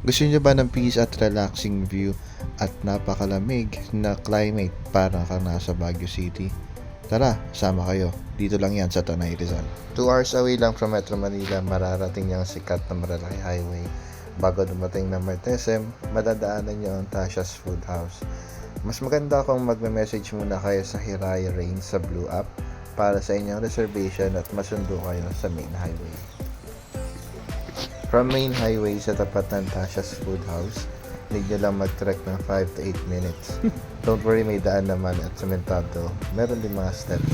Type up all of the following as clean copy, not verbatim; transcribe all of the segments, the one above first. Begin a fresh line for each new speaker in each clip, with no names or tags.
Gusto niyo ba ng peace at relaxing view at napakalamig na climate para kang nasa Baguio City? Tara, sama kayo. Dito lang yan sa Tanay Rizal. 2 hours away lang from Metro Manila, mararating niyo ang sikat na Malalaki Highway. Bago dumating ng Martesem, madadaanan niyo ang Tasha's Food House. Mas maganda kung magme-message muna kayo sa Hiraya Rain sa Blue App para sa inyong reservation at masundo kayo sa main highway. From main highway sa tapat ng Tasha's Food House, need nyo lang mag-trek ng 5 to 8 minutes. Don't worry, may daan naman at sementado. Meron din mga steps.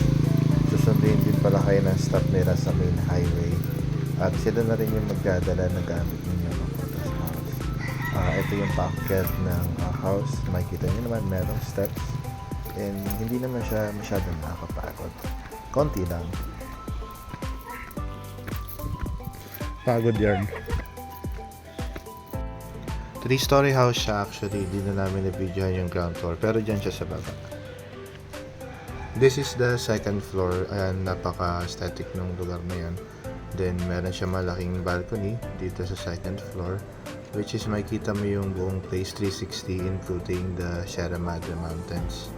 Susundin din pala kayo ng stop nila sa main highway. At sila na rin yung magdadala ng gamit ninyo papunta sa house. Ito yung packet ng house. Makikita nyo naman merong steps. And hindi naman siya masyadong nakakapagod. Konti lang. Pagod yarn. 3-story house siya actually. Hindi na namin na-videohan yung ground floor. Pero dyan siya sa baba. This is the second floor. Ayan, napaka-aesthetic ng lugar na yan. Then, meron siya malaking balcony dito sa second floor. Which is makikita mo yung buong place 360 including the Sierra Madre Mountains.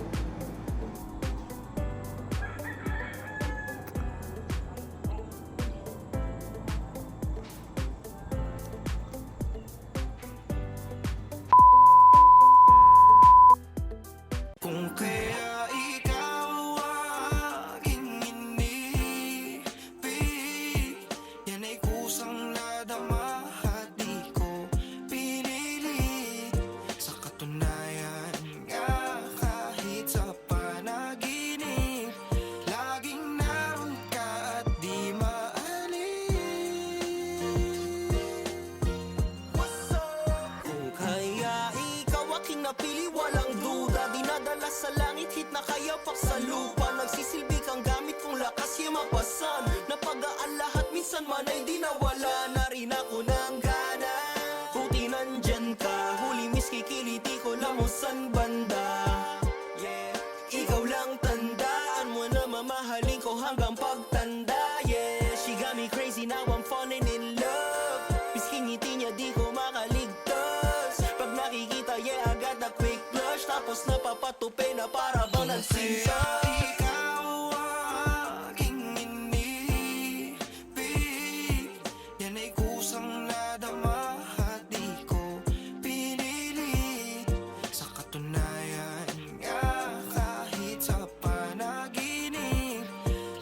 Napili walang duda, dinadala sa langit, hit na kayapak sa lupa. Nagsisilbi kang gamit kong lakas himapasan. Napagaan lahat, minsan man ay di nawala na rin ako ng gana. Buti nandyan ka, huli miss kikiliti ko lang mo san banda. Yeah, ikaw lang tandaan mo na mamahalin ko hanggang pagtanda. Yeah, she got me crazy, now I'm falling in love. Miski ngiti niya di ko makaligtas. Pag nakikita, yeah, agad na quick blush. Tapos napapatupi na para bang nagsinta. Ikaw ang aking inibig. Yan ay kusang nadama at di ko pinilit. Sa katunayan nga kahit sa panaginip,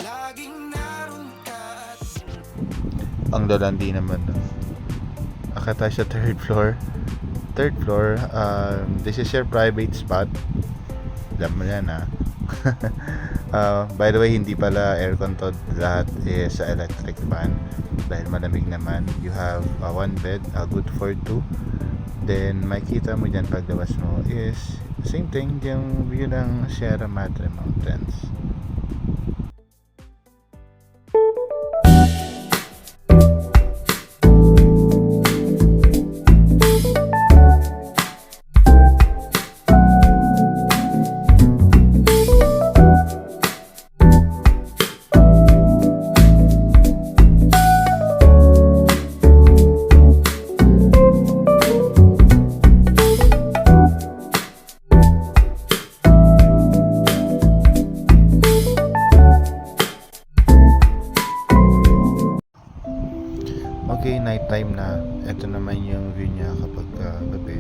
laging naroon ka at
Ang lalandi naman no. Akit tayo sa third floor. This is your private spot. Alam mo yan ha. By the way, hindi pala aircon to. Lahat is electric fan. Dahil malamig naman. You have one bed, good for 2. Then makikita mo dyan paglabas mo is same thing, yung view ng Sierra Madre Mountains. Okay, night time na. Ito naman yung view niya kapag gabi.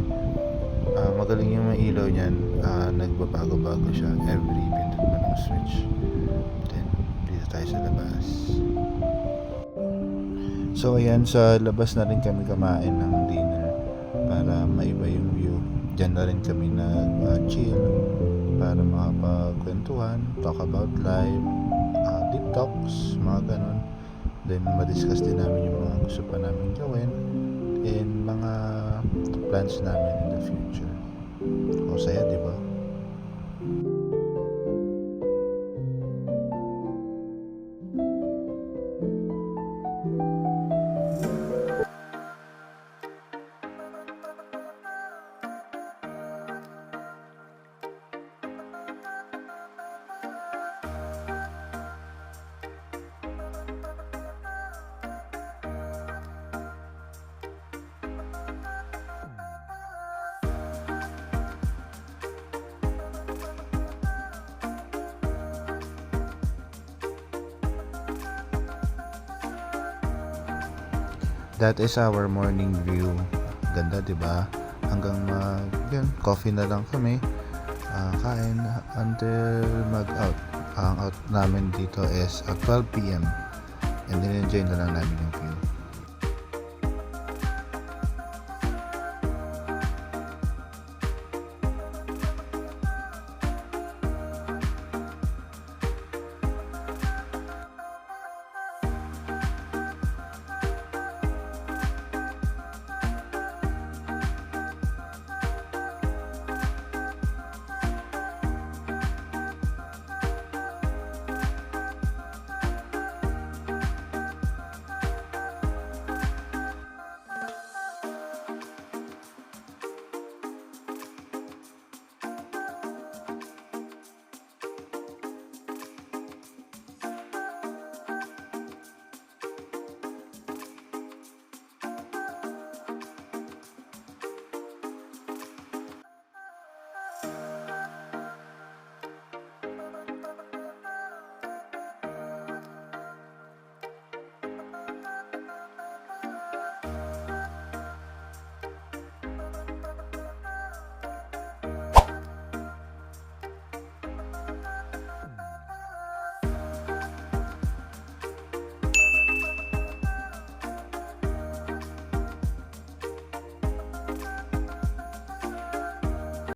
Magaling yung mga ilaw niyan. Nagbabago-bago siya every pindot mo ng switch. Then, dito tayo sa labas. So, ayan, sa labas na rin kami kumain ng dinner para maiba yung view. Diyan na rin kami nag-chill para makapagkwentuhan, talk about life, deep talks, mga ganun. Then, madiscuss din namin yung mga gusto pa namin gawin and mga plans namin in the future. O, saya, di ba? That is our morning view. Ganda, di ba? Hanggang yun, coffee na lang kami. Kain until mag-out. Ang out namin dito is at 12 p.m. And then enjoy na lang namin yung view.